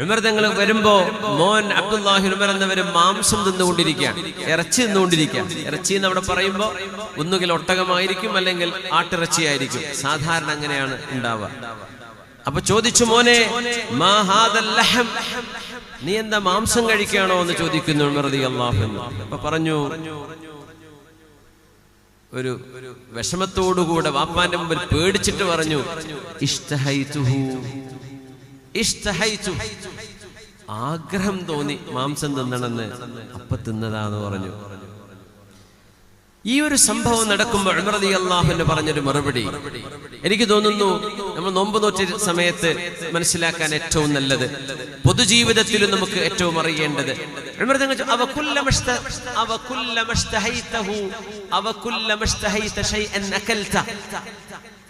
ഉമർ തങ്ങൾ വരുമ്പോ മോൻ അബ്ദുല്ലാഹി ഉമർ എന്നവര് മാംസം തിന്നുകൊണ്ടിരിക്കുകയാണ്, ഇറച്ചി തിന്നുകൊണ്ടിരിക്കുകയാണ്. ഇറച്ചി എന്ന് അവിടെ പറയുമ്പോ ഒന്നുകിൽ ഒട്ടകമായിരിക്കും അല്ലെങ്കിൽ ആട്ടിറച്ചിയായിരിക്കും, സാധാരണ അങ്ങനെയാണ് ഉണ്ടാവുക. അപ്പൊ ചോദിച്ചു, മോനെ മാ ഹാദൽ ലഹം, നീ എന്താ മാംസം കഴിക്കുകയാണോ എന്ന് ചോദിക്കുന്നു ഉമർ റളിയല്ലാഹു അൻഹു. അപ്പൊ പറഞ്ഞു, ഒരു വിഷമത്തോടുകൂടെ വാപ്പാന്റെ മുമ്പിൽ പേടിച്ചിട്ട് പറഞ്ഞു, ഇഷ്തഹൈതുഹു, ഇഷ്തഹൈതു, ആഗ്രഹം തോന്നി മാംസം തിന്നണമെന്ന്, അപ്പൊ തിന്നതാന്ന് പറഞ്ഞു. ഈ ഒരു സംഭവം നടക്കുമ്പോൾ ഉമർ റളിയല്ലാഹു അൻഹു പറഞ്ഞൊരു മറുപടി എനിക്ക് തോന്നുന്നു നമ്മൾ നോമ്പ് നോറ്റ സമയത്ത് മനസ്സിലാക്കാൻ ഏറ്റവും നല്ലത്, പൊതുജീവിതത്തിലും നമുക്ക് ഏറ്റവും അറിയേണ്ടത്. ഉമർ തങ്ങൾ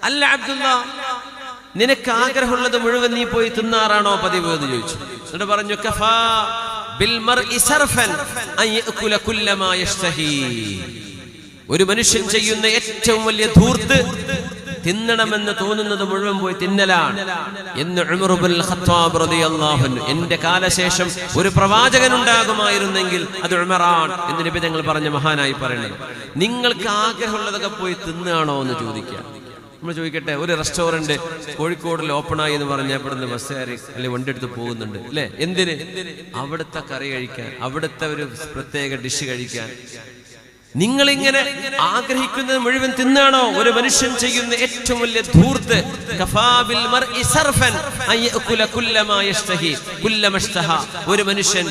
അല്ല അബ്ദുല്ലാ, നിനക്ക് ആഗ്രഹമുള്ളത് മുഴുവൻ നീ പോയി തിന്നാറാണോ പതിവ് എന്ന് ചോദിച്ചു. എന്നിട്ട് പറഞ്ഞു, കഫാ ബിൽ മർഇ സർഫൻ അൻ യഅകുല കുല്ല മാ യശ്തഹി, ഒരു മനുഷ്യൻ ചെയ്യുന്ന ഏറ്റവും വലിയ ധൂർത്ത് തിന്നണമെന്ന് തോന്നുന്നത് മുഴുവൻ പോയി തിന്നലാണ് എന്ന് ഉമർ ഇബ്നുൽ ഖത്താബ് റളിയല്ലാഹു അൻഹു. എന്റെ കാലശേഷം ഒരു പ്രവാചകൻ ഉണ്ടാകുമായിരുന്നെങ്കിൽ അത് ഉമറാണ് എന്ന് നബി തങ്ങൾ പറഞ്ഞ മഹാനായി പറയുന്നത്. നിങ്ങൾക്ക് ആഗ്രഹമുള്ളതൊക്കെ പോയി തിന്നാണോ എന്ന് ചോദിക്കുക. നമ്മൾ ചോദിക്കട്ടെ, ഒരു റെസ്റ്റോറന്റ് കോഴിക്കോടിൽ ഓപ്പണായി എന്ന് പറഞ്ഞാൽ ഇവിടുന്ന് ബസ്സുകാരി അല്ലെങ്കിൽ വണ്ടി എടുത്ത് പോകുന്നുണ്ട് അല്ലെ? എന്തിന്? അവിടുത്തെ കറി കഴിക്കാൻ, അവിടുത്തെ ഒരു പ്രത്യേക ഡിഷ് കഴിക്കാൻ. നിങ്ങളിങ്ങനെ ആഗ്രഹിക്കുന്നത് മുഴുവൻ തിന്നാണോ? ഒരു മനുഷ്യൻ ചെയ്യുന്ന ഏറ്റവും വലിയ ധൂർത്ത്, ഒരു മനുഷ്യൻ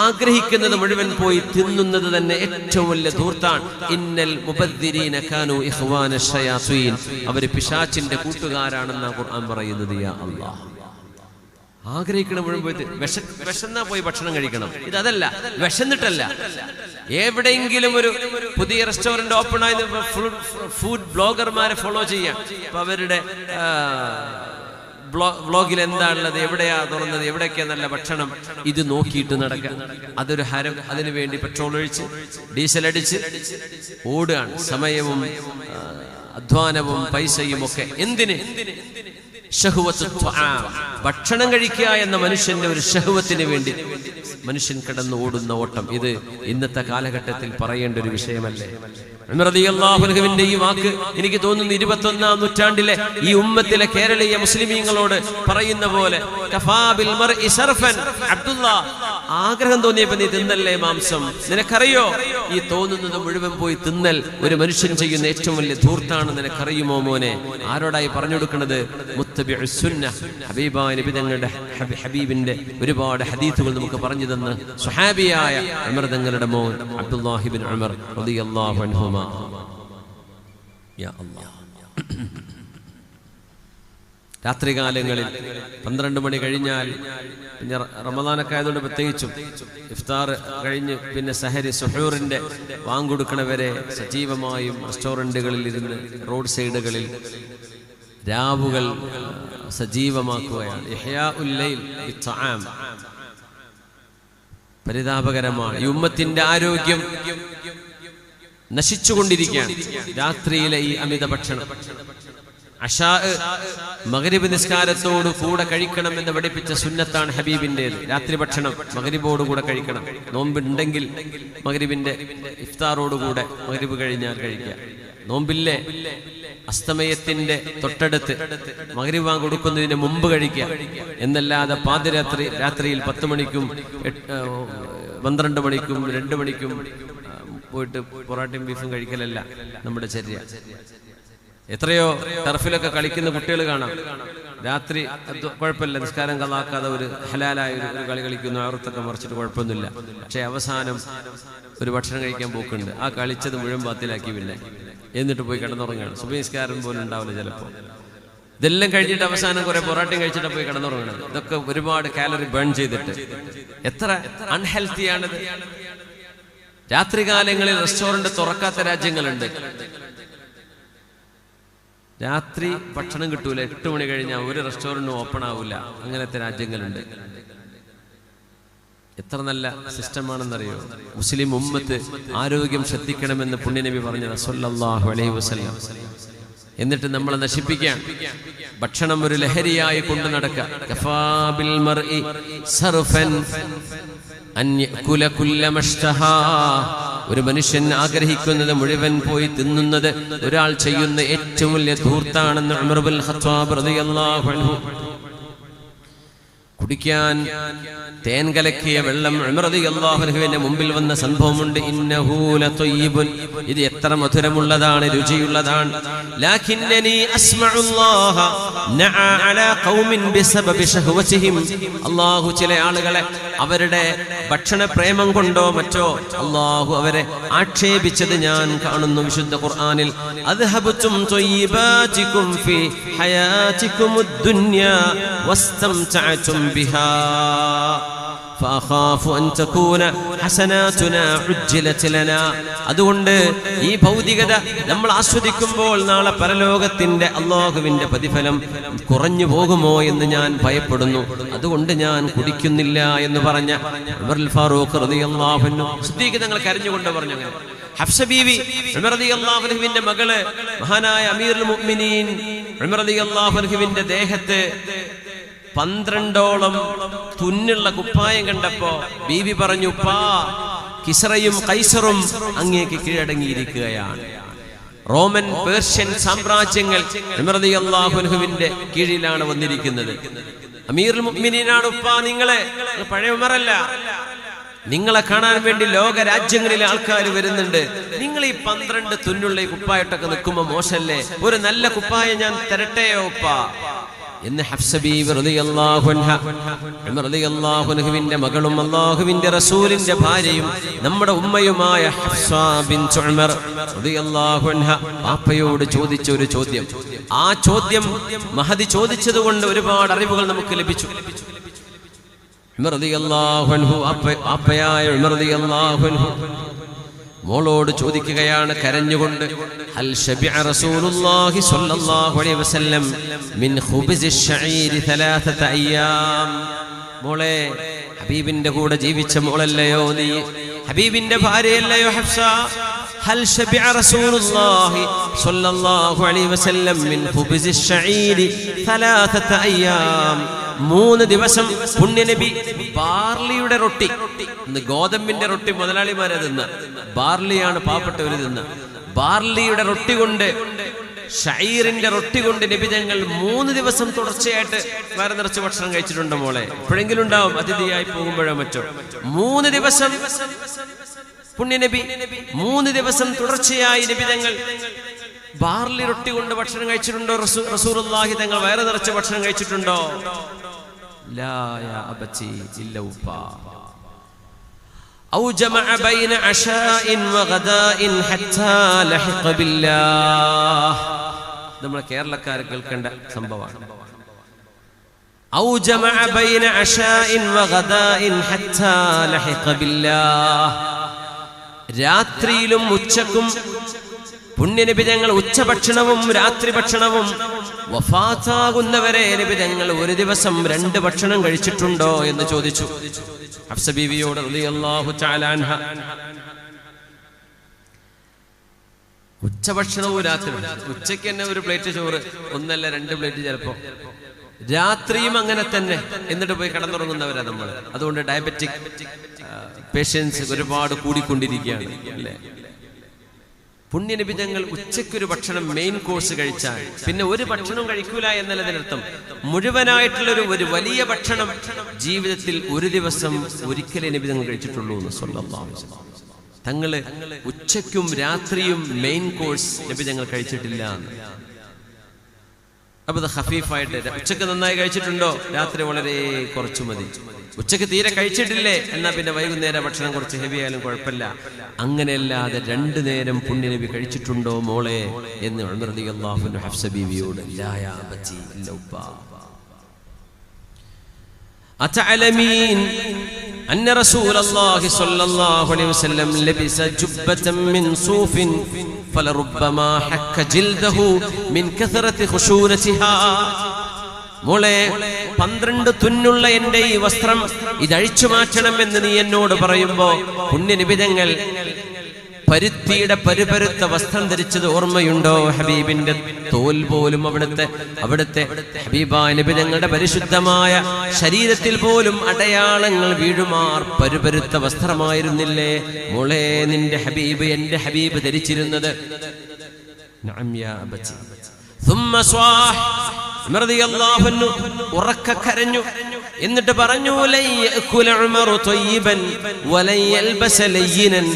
ആഗ്രഹിക്കുന്നത് മുഴുവൻ പോയി തിന്നുന്നത് തന്നെ ഏറ്റവും വലിയ ധൂർത്താണ്. ഇന്നൽ മുബദ്ദിരീന കാനൂ ഇഖ്വാന ശയാത്വീൻ, അവർ പിശാചിന്റെ കൂട്ടുകാരാണെന്ന് ഖുർആൻ പറയുന്നത്. യാ അല്ലാഹ്, ആഗ്രഹിക്കണം മുഴുവൻ പോയി വിശന്നാ പോയി ഭക്ഷണം കഴിക്കണം. ഇതല്ല, വിശന്നിട്ടല്ല. എവിടെയെങ്കിലും ഒരു പുതിയ റെസ്റ്റോറന്റ് ഓപ്പൺ ആയി ഫുഡ് ബ്ലോഗർമാരെ ഫോളോ ചെയ്യാം. അപ്പൊ അവരുടെ വ്ളോഗിൽ എന്താണുള്ളത്, എവിടെയാ തുറന്നത്, എവിടെയൊക്കെയാ നല്ല ഭക്ഷണം, ഇത് നോക്കിയിട്ട് നടക്കാം. അതൊരു ഹരം. അതിനു വേണ്ടി പെട്രോൾ ഒഴിച്ച് ഡീസൽ അടിച്ച് ഓടുകയാണ്. സമയവും അധ്വാനവും പൈസയും ഒക്കെ എന്തിന്? ഭക്ഷണം കഴിക്കുക എന്ന മനുഷ്യന്റെ ഒരു ഷഹ്വത്തിന് വേണ്ടി മനുഷ്യൻ കിടന്ന് ഓടുന്ന ഓട്ടം, ഇത് ഇന്നത്തെ കാലഘട്ടത്തിൽ പറയേണ്ട ഒരു വിഷയമല്ലേ? ഉമർ റളിയല്ലാഹു അൻഹുവിന്റെ ഈ വാക്ക് എനിക്ക് തോന്നുന്നു 21-ാം നൂറ്റാണ്ടിലെ ഈ ഉമ്മത്തിലെ കേരളീയ മുസ്ലിമീങ്ങളോട് പറയുന്ന പോലെ, കഫാ ബിൽ മർഇ സർഫൻ, അബ്ദുല്ലാ, ആഗ്രഹം തോന്നിയപ്പോ നീ തിന്നല്ലേ മാംസം. നിനക്കറിയോ ഈ തോന്നുന്നത് മുഴുവൻ പോയി തിന്നൽ ഒരു മനുഷ്യൻ ചെയ്യുന്ന ഏറ്റവും വലിയ ധൂർത്താണ്. നിനക്കറിയുമോ മോനെ? ആരോടായി പറഞ്ഞു കൊടുക്കുന്നത്? മുത്തബിഉസ് സുന്നഹ്, ഹബീബായ നബി തങ്ങളുടെ ഹബീബിന്റെ ഒരുപാട് ഹദീസുകൾ നമുക്ക് പറഞ്ഞു തന്ന സ്വഹാബിയായ ഉമർ തങ്ങളുടെ മോൻ അബ്ദുല്ലാഹി ഇബ്നു ഉമർ റളിയല്ലാഹു അൻഹുമാ. യാ അല്ലാഹ്, രാത്രികാലങ്ങളിൽ 12 മണി കഴിഞ്ഞാൽ, പിന്നെ റമദാനൊക്കെ ആയതുകൊണ്ട് പ്രത്യേകിച്ചും ഇഫ്താർ കഴിഞ്ഞ് പിന്നെ സഹരി സുഹൂറിന്റെ വാങ്ങുകൊടുക്കണവരെ സജീവമായും റെസ്റ്റോറന്റുകളിൽ ഇരുന്ന് റോഡ് സൈഡുകളിൽ രാവുകൾ സജീവമാക്കുകയാണ്. ഇഹ്യാഉൽ ലൈൽ ബിത്ത്ആം. പരിതാപകരമാണ്. ഈ ഉമ്മത്തിന്റെ ആരോഗ്യം നശിച്ചുകൊണ്ടിരിക്കുകയാണ്. രാത്രിയിലെ ഈ അമിത ഭക്ഷണം. അശാ മഗ്രിബ് നിസ്കാരത്തോട് കൂടെ കഴിക്കണം എന്ന് പഠിപ്പിച്ച സുന്നത്താണ് ഹബീബിൻ്റെത്. രാത്രി ഭക്ഷണം മഗ്രിബോട് കൂടെ കഴിക്കണം. നോമ്പുണ്ടെങ്കിൽ മഗ്രിബിന്റെ ഇഫ്താറോടുകൂടെ മഗ്രിബ് കഴിഞ്ഞാൽ കഴിക്കുക. നോമ്പില്ലേ, അസ്തമയത്തിന്റെ തൊട്ടടുത്ത് മഗ്രിബ് വാങ്ങി കൊടുക്കുന്നതിന് മുമ്പ് കഴിക്കുക എന്നല്ലാതെ രാത്രിയിൽ 10 മണിക്കും 12 മണിക്കും 2 മണിക്കും പോയിട്ട് പൊറാട്ടയും ബീഫും കഴിക്കലല്ല നമ്മുടെ ചര്യ. എത്രയോ ടർഫിലൊക്കെ കളിക്കുന്ന കുട്ടികൾ കാണാം. രാത്രി കുഴപ്പമില്ല, നിസ്കാരം കളാക്കാതെ ഒരു ഹലാലായ ഒരു കളി കളിക്കുന്നു, അവർക്കൊക്കെ മറിച്ചിട്ട് കുഴപ്പമൊന്നുമില്ല. പക്ഷെ അവസാനം ഒരു ഭക്ഷണം കഴിക്കാൻ പോക്കുണ്ട്. ആ കളിച്ചത് മുഴുവൻ ബാത്തിലാക്കി പിന്നെ എന്നിട്ട് പോയി കിടന്നുറങ്ങുകയാണ്. സുബഹി നിസ്കാരം പോലും ഉണ്ടാവില്ല ചിലപ്പോൾ. ഇതെല്ലാം കഴിഞ്ഞിട്ട് അവസാനം കുറെ പൊറാട്ടയും കഴിച്ചിട്ട് പോയി കിടന്നുറങ്ങുന്നത്. ഇതൊക്കെ ഒരുപാട് കാലറി ബേൺ ചെയ്തിട്ട് എത്ര അൺഹെൽത്തിയാണിത്. രാത്രികാലങ്ങളിൽ റെസ്റ്റോറന്റ് തുറക്കാത്ത രാജ്യങ്ങളുണ്ട്. രാത്രി ഭക്ഷണം കിട്ടൂല. 8 മണി കഴിഞ്ഞാൽ ഒരു റെസ്റ്റോറന്റും ഓപ്പൺ ആവില്ല. അങ്ങനത്തെ രാജ്യങ്ങളുണ്ട്. എത്ര നല്ല സിസ്റ്റമാണെന്നറിയോ? മുസ്ലിം ഉമ്മത്ത് ആരോഗ്യം ശ്രദ്ധിക്കണമെന്ന് പുണ്യനബി പറഞ്ഞത് സല്ലല്ലാഹു അലൈഹി വസല്ലം. എന്നിട്ട് നമ്മളെ നശിപ്പിക്കാൻ ഭക്ഷണം ഒരു ലഹരിയായി കൊണ്ടു നടക്കുക. കഫാബിൽ മർഇ സർഫൻ അൻ യഅകുല കുല്ല മഷ്തഹാ. ഒരു മനുഷ്യൻ ആഗ്രഹിക്കുന്നത് മുഴുവൻ പോയി തിന്നുന്നത് ഒരാൾ ചെയ്യുന്ന ഏറ്റവും വലിയ ധൂർത്താണെന്ന് ഉമർ ഇബ്നുൽ ഖത്താബ് റളിയല്ലാഹു അൻഹു. കുടിക്കാൻ തേൻ കലക്കിയ വെള്ളം ഉമർ റളിയല്ലാഹു അൻഹുവിന്റെ മുമ്പിൽ വന്ന സംഭവമുണ്ട്. ഇന്നഹു ലതയ്യിബുൻ, ഇത് എത്ര മധുരമുള്ളതാണ്, രുചിയുള്ളതാണ്. ലാകിന്നനി അസ്മഉല്ലാഹ നഅ അലാ ഖൗമിൻ ബിസബബി ശഹവതിഹിം. അല്ലാഹു ചില ആളുകളെ അവരുടെ ഭക്ഷണ പ്രേമം കൊണ്ടോ മറ്റോ അല്ലാഹു അവരെ ആക്ഷേപിച്ചത് ഞാൻ കാണുന്നു വിശുദ്ധ ഖുർആനിൽ. അദ്ഹബതും തയ്യിബാതികും ഫീ ഹയാതികുമുദ് ദുനിയാ വസ്തംതഅതും ബിഹാ ഫഅഖാഫു അൻ തകൂന ഹസനാതുനാ ഉജ്ജിലത് ലനാ. അതുകൊണ്ട് ഈ ഭൗതികത നമ്മൾ ആസ്വദിക്കുമ്പോൾ നാളെ പരലോകത്തിന്റെ അല്ലാഹുവിന്റെ പ്രതിഫലം കുറഞ്ഞു പോകുമോ എന്ന് ഞാൻ ഭയപ്പെടുന്നു. അതുകൊണ്ട് ഞാൻ കുടിക്കുന്നില്ല എന്ന് പറഞ്ഞ ഉമർ ഫാറൂഖ് റളിയല്ലാഹു അൻഹു സിദ്ദീഖ് തങ്ങൾ കരഞ്ഞുകൊണ്ട് പറഞ്ഞു. അങ്ങനെ ഹഫ്സ ബീവി ഉമർ റളിയല്ലാഹു അൻഹുവിന്റെ മകള് മഹാനായ അമീറുൽ മുഅ്മിനീൻ ഉമർ റളിയല്ലാഹു അൻഹുവിന്റെ ദേഹത്ത് 12ഓളം തുന്നുള്ള കുപ്പായം കണ്ടപ്പോ ബീവി പറഞ്ഞു, ഉപ്പാ, കിസ്റയും കൈസറും അങ്ങേക്ക് കീഴടങ്ങിയിരിക്കുകയാണ്. റോമൻ പേർഷ്യൻ സാമ്രാജ്യങ്ങൾ ഉമർ റളിയല്ലാഹു അൻഹുവിന്റെ കീഴിലാണ് വന്നിരിക്കുന്നത്. അമീറുൽ മുഅ്മിനീനാണ് ഉപ്പാ, നിങ്ങളെ പഴയ ഉമറല്ല, നിങ്ങളെ കാണാൻ വേണ്ടി ലോക രാജ്യങ്ങളിലെ ആൾക്കാർ വരുന്നുണ്ട്. നിങ്ങൾ ഈ 12 തുന്നുള്ള ഈ കുപ്പായിട്ടൊക്കെ നിൽക്കുമ്പോ മോശല്ലേ, ഒരു നല്ല കുപ്പായം ഞാൻ തരട്ടെയോ ഉപ്പാ എന്ന് ഹഫ്സ ബീവി റളിയല്ലാഹു അൻഹ, ഉമർ റളിയല്ലാഹു അൻഹുവിന്റെ മകളും അല്ലാഹുവിന്റെ റസൂലിന്റെ ഭാര്യയും നമ്മുടെ ഉമ്മയുമായ ഹഫ്സ ബിൻത് ഉമർ റളിയല്ലാഹു അൻഹ പാപ്പയോട് ചോദിച്ച ഒരു ചോദ്യം. ആ ചോദ്യം മഹദി ചോദിച്ചതുകൊണ്ട് ഒരുപാട് അറിവുകൾ നമുക്ക് ലഭിച്ചു. ഉമർ റളിയല്ലാഹു അൻഹു, പാപ്പയായ ഉമർ റളിയല്ലാഹു അൻഹു മോളോട് ചോദിക്കുകയാണ് കരഞ്ഞുകൊണ്ട്, ഹൽ ശബിഅ റസൂലുള്ളാഹി സ്വല്ലല്ലാഹു അലൈഹി വസല്ലം മിൻ ഖുബ്സി ശഈരി 3 അയ്യാം. മോളെ, ഹബീബിന്റെ കൂടെ ജീവിച്ച മോളല്ലയോ നീ, ഹബീബിന്റെ ഭാര്യയല്ലയോ ഹഫ്സ? ഹൽ ശബിഅ റസൂലുള്ളാഹി സ്വല്ലല്ലാഹു അലൈഹി വസല്ലം മിൻ ഖുബ്സി ശഈരി 3 അയ്യാം. 3 ദിവസം പുണ്യനബി ബാർലിയുടെ റൊട്ടി, ഗോതമ്പിന്റെ റൊട്ടി മുതലാളിമാരെ തിന്ന, ബാർലിയാണ് പാവപ്പെട്ടവര് തിന്ന, ബാർലിയുടെ റൊട്ടി കൊണ്ട്, ഷഈറിന്റെ റൊട്ടി കൊണ്ട് നബി തങ്ങൾ 3 ദിവസം തുടർച്ചയായിട്ട് വയറ് നിറച്ച് ഭക്ഷണം കഴിച്ചിട്ടുണ്ട്. മോളെ, എപ്പോഴെങ്കിലും ഉണ്ടാവും അതിഥിയായി പോകുമ്പോഴോ മറ്റോ. 3 ദിവസം പുണ്യനബി 3 ദിവസം തുടർച്ചയായി നബി തങ്ങൾ ബാർലി റൊട്ടി കൊണ്ട് ഭക്ഷണം കഴിച്ചിട്ടുണ്ടോ? റസൂലുള്ളാഹി തങ്ങൾ വയറ് നിറച്ച് ഭക്ഷണം കഴിച്ചിട്ടുണ്ടോ? ലാ യാ അബതി, ഇല്ല ഉപ്പാ. ഔ ജമഅ ബൈന അശാഇൻ വഗദാഇൻ ഹത്താ ലഹിഖ ബില്ലാഹ്. നമ്മൾ കേരളക്കാർ കേൾക്കേണ്ട സംഭവമാണ്. ഔ ജമഅ ബൈന അശാഇൻ വഗദാഇൻ ഹത്താ ലഹിഖ ബില്ലാഹ്. രാത്രിയിലും ഉച്ചക്കും പുണ്യനബി തങ്ങൾ ഉച്ചഭക്ഷണവും രാത്രി ഭക്ഷണവും വഫാത്താകുന്നവരെ നബി തങ്ങൾ ഒരു ദിവസം 2 ഭക്ഷണം കഴിച്ചിട്ടുണ്ടോ എന്ന് ചോദിച്ചു ഹഫ്സ ബീവിയോട് റളിയല്ലാഹു തആല അൻഹ. ഉച്ചഭക്ഷണവും രാത്രി, ഉച്ചയ്ക്ക് തന്നെ ഒരു പ്ലേറ്റ് ചോറ്, 1 അല്ല 2 പ്ലേറ്റ് ചിലപ്പോ, രാത്രിയും അങ്ങനെ തന്നെ. എന്നിട്ട് പോയി കിടന്നുറങ്ങുന്നവരാ നമ്മൾ. അതുകൊണ്ട് ഡയബറ്റിക് പേഷ്യൻസ് ഒരുപാട് കൂടിക്കൊണ്ടിരിക്കുകയാണ് അല്ലേ. പുണ്യനബി തങ്ങൾ ഉച്ചയ്ക്കൊരു ഭക്ഷണം മെയിൻ കോഴ്സ് കഴിച്ചാൽ പിന്നെ ഒരു ഭക്ഷണം കഴിക്കൂല എന്നതിനർത്ഥം മുഴുവനായിട്ടുള്ളൊരു വലിയ ഭക്ഷണം ജീവിതത്തിൽ ഒരു ദിവസം ഒരിക്കലേ നബി തങ്ങൾ കഴിച്ചിട്ടുള്ളൂ എന്ന് സ്വല്ലല്ലാഹു അലൈഹി വസല്ലം. തങ്ങള് ഉച്ചയ്ക്കും രാത്രിയും മെയിൻ കോഴ്സ് നബി തങ്ങൾ കഴിച്ചിട്ടില്ല. അപ്പൊ അത് ഖഫീഫായിട്ട്, ഉച്ചക്ക് നന്നായി കഴിച്ചിട്ടുണ്ടോ? രാത്രി വളരെ കുറച്ചു മതി. ഉച്ചക്ക് തീരെ കഴിച്ചിട്ടില്ലേ എന്നാ പിന്നെ വൈകുന്നേരം ഭക്ഷണം കുറച്ച് ഹെവി ആയാലും കുഴപ്പമില്ല. അങ്ങനെയല്ലാതെ 2 നേരം പുണ്യനബി കഴിച്ചിട്ടുണ്ടോ മോളെ എന്ന് ഉമർ റളിയല്ലാഹു അൻഹു ഹഫ്സ ബീവിയോട്. ലാ യാ അബതി, ഇല്ല ഉപ്പാ. അതഅലമീൻ അന്ന റസൂലുള്ളാഹി സ്വല്ലല്ലാഹു അലൈഹി വസല്ലം ലബിസ ജുബ്ബതൻ മിൻ സൂഫിൻ ഫലറുബ്ബമാ ഹക്ക ജിൽദഹു മിൻ കസറതി ഖുശൂനതിഹാ. മോളെ, 12 തുന്നുള്ള എന്റെ ഈ വസ്ത്രം ഇതഴിച്ചു മാറ്റണം എന്ന് നീ എന്നോട് പറയുമ്പോ പുണ്യനബി തങ്ങൾ പരുത്തിയുടെ പരുപരുത്ത വസ്ത്രം ധരിച്ചത് ഓർമ്മയുണ്ടോ? ഹബീബിന്റെ തോൽ പോലും അവിടുത്തെ ഹബീബായ നബി തങ്ങളുടെ പരിശുദ്ധമായ ശരീരത്തിൽ പോലും അടയാളങ്ങൾ വീഴുമാർ പരുപരുത്ത വസ്ത്രമായിരുന്നില്ലേ മോളെ നിന്റെ ഹബീബ്, എന്റെ ഹബീബ് ധരിച്ചിരുന്നത്? നഅം യാ അബതി. ثم صاح ഉമർ റളിയല്ലാഹു അൻഹു ഉറക്ക കരഞ്ഞു. എന്നിട്ട് പറഞ്ഞു, ലൻ യഅകുല ഉമറു തയ്യിബൻ വലൻ യൽബസ ലയ്യിനൻ.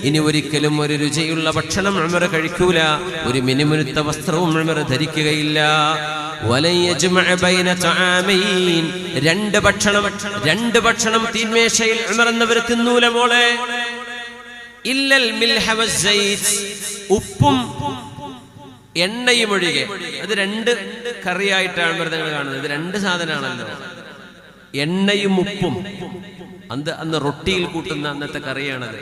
ഇനി ഒരിക്കലും ഒരു രുചിയുള്ള ഭക്ഷണം ഉമർ കഴിക്കൂല, ഒരു മിനുമിനുത്ത വസ്ത്രവും ഉമർ ധരിക്കുകയില്ല. വലൻ യജ്മഅ ബൈന തആമൈൻ. രണ്ട് ഭക്ഷണം തീന്മേശയിൽ ഉമർ എന്നവർ തിന്നൂല മോളെ. ഇല്ലൽ മിൽഹ വസ്സൈത്. ഉപ്പും എണ്ണയും ഒഴികെ. അത് രണ്ട് കറിയായിട്ടാണ് നിങ്ങൾ കാണുന്നത്. ഇത് രണ്ട് സാധനമാണല്ലോ, എണ്ണയും ഉപ്പും. അന്ന് റൊട്ടിയിൽ കൂട്ടുന്ന അന്നത്തെ കറിയാണത്.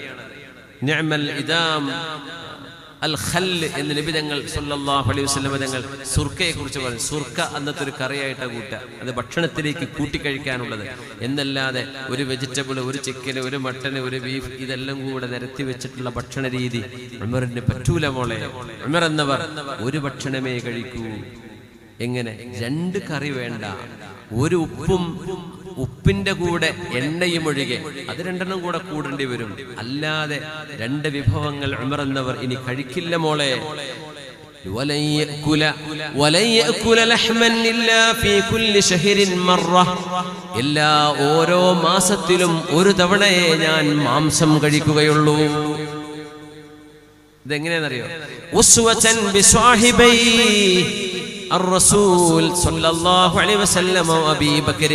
നിഅമൽ ഇദാം അൽ ഖല്ല് എന്ന് നബി തങ്ങൾ സല്ലല്ലാഹു അലൈഹി വസല്ലം തങ്ങൾ സുർക്കയെ കുറിച്ച് പറഞ്ഞു. സുർക്ക അന്നത്തെ ഒരു കറിയായിട്ടാണ് കൂട്ടുക. അത് ഭക്ഷണത്തിലേക്ക് കൂട്ടിക്കഴിക്കാനുള്ളത് എന്നല്ലാതെ ഒരു വെജിറ്റബിൾ, ഒരു ചിക്കന്, ഒരു മട്ടന്, ഒരു ബീഫ് ഇതെല്ലാം കൂടെ നിരത്തി വെച്ചിട്ടുള്ള ഭക്ഷണ രീതി ഉമറിന് പറ്റൂല മോളെ. ഉമർ എന്നവർ ഒരു ഭക്ഷണമേ കഴിക്കൂ. എങ്ങനെ? രണ്ട് കറി വേണ്ട, ഒരു ഉപ്പിന്റെ കൂടെ എണ്ണയും ഒഴികെ. അത് രണ്ടെണ്ണം കൂടെ കൂടേണ്ടി വരും. അല്ലാതെ രണ്ട് വിഭവങ്ങൾ ഉമർ എന്നവർ ഇനി കഴിക്കില്ല മോളെ. എല്ലാ ഓരോ മാസത്തിലും ഒരു തവണയെ ഞാൻ മാംസം കഴിക്കുകയുള്ളൂ. ഇതെങ്ങനെയാണെന്നറിയോ? ഉസ്വതൻ ബിസ്വാഹിബൈ الرسول صلى الله عليه وسلم وابي بكر.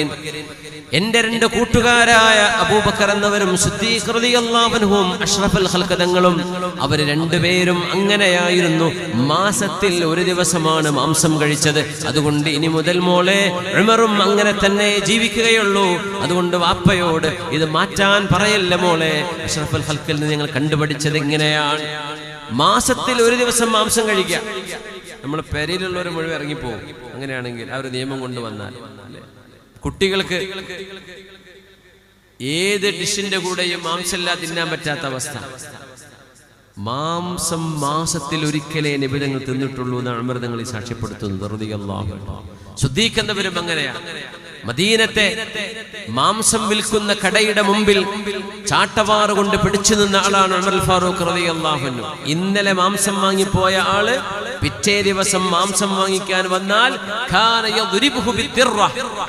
എന്റെ രണ്ട് കൂട്ടുകാരായ അബൂബക്കർ എന്നവരും സിദ്ദീഖ് റളിയല്ലാഹു അൻഹും അഷ്റഫുൽ ഖൽഖ് തങ്ങളും അവർ രണ്ടുപേരും അങ്ങനെയായിരുന്നു. മാസത്തിൽ ഒരു ദിവസമാണ് മാംസം കഴിച്ചത്. അതുകൊണ്ട് ഇനി മുതൽ മോളെ ഉമറും അങ്ങനെ തന്നെ ജീവിക്കുകയുള്ളൂ. അതുകൊണ്ട് വാപ്പയോട് ഇത് മാറ്റാൻ പറയല്ല മോളെ. അഷ്റഫുൽ ഖൽഖിൽ നിന്ന് ഞങ്ങൾ കണ്ടുപഠിച്ചത് ഇങ്ങനെയാണ്, മാസത്തിൽ ഒരു ദിവസം മാംസം കഴിക്കുക. നമ്മൾ പെരയിലുള്ളവർ മുഴുവൻ ഇറങ്ങിപ്പോകും. അങ്ങനെയാണെങ്കിൽ ആ ഒരു നിയമം കൊണ്ടുവന്നാൽ കുട്ടികൾക്ക് ഏത് ഡിഷിന്റെ കൂടെയും മാംസമില്ലാതെ തിന്നാൻ പറ്റാത്ത അവസ്ഥ. മാംസം മാസത്തിൽ ഒരിക്കലേ നബി തങ്ങൾ തിന്നിട്ടുള്ളൂ എന്ന് ഉമർ തങ്ങൾ സാക്ഷ്യപ്പെടുത്തുന്നത് റളിയല്ലാഹു അൻഹു. സിദ്ദീഖ് എന്നവരും അങ്ങനെയാണ്. മദീനത്തെ മാംസം വിൽക്കുന്ന കടയുടെ മുമ്പിൽ ചാട്ടവാറ് കൊണ്ട് പിടിച്ചു നിന്ന ആളാണ് ഉമർ ഫാറൂഖ് റളിയല്ലാഹു അൻഹു. ഇന്നലെ മാംസം വാങ്ങിപ്പോയ ആള് പിറ്റേ ദിവസം മാംസം വാങ്ങിക്കാൻ വന്നാൽ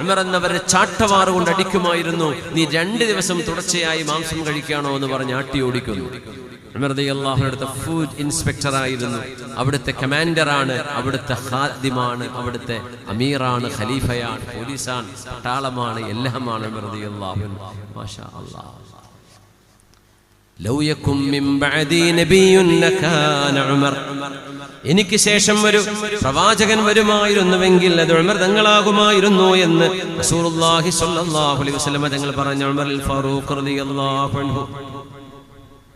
ഉമർ എന്നവരെ ചാട്ടവാറ് കൊണ്ട് അടിക്കുമായിരുന്നു. നീ 2 ദിവസം തുടർച്ചയായി മാംസം കഴിക്കാണോ എന്ന് പറഞ്ഞ് ആട്ടി ഓടിക്കുന്നു. ഉമർ റളിയല്ലാഹു അൻഹു അവിടുത്തെ ഫുഡ് ഇൻസ്പെക്ടർ ആയിരുന്നു, അവിടുത്തെ കമാൻഡറാണ്, അവിടുത്തെ ഖാദിമാണ്, അവിടുത്തെ അമീറാണ്, ഖലീഫയാണ്, പോലീസാണ്, പട്ടാളമാണ്, എല്ലാമാണ് ഉമർ റളിയല്ലാഹു അൻഹു. മാഷാ അല്ലാഹ്. ലൗ യകും മിൻ ബഅദി നബിയ്യുൻ ലകാന ഉമർ. എനിക്ക് ശേഷം ഒരു പ്രവാചകൻ വരുമായിരുന്നുവെങ്കിൽ അത് ഉമർ തങ്ങളാകുമായിരുന്നു എന്ന് റസൂലുള്ളാഹി സ്വല്ലല്ലാഹു അലൈഹി വസല്ലം തങ്ങൾ പറഞ്ഞു. ഉമർ അൽ ഫാറൂഖ് റളിയല്ലാഹു അൻഹു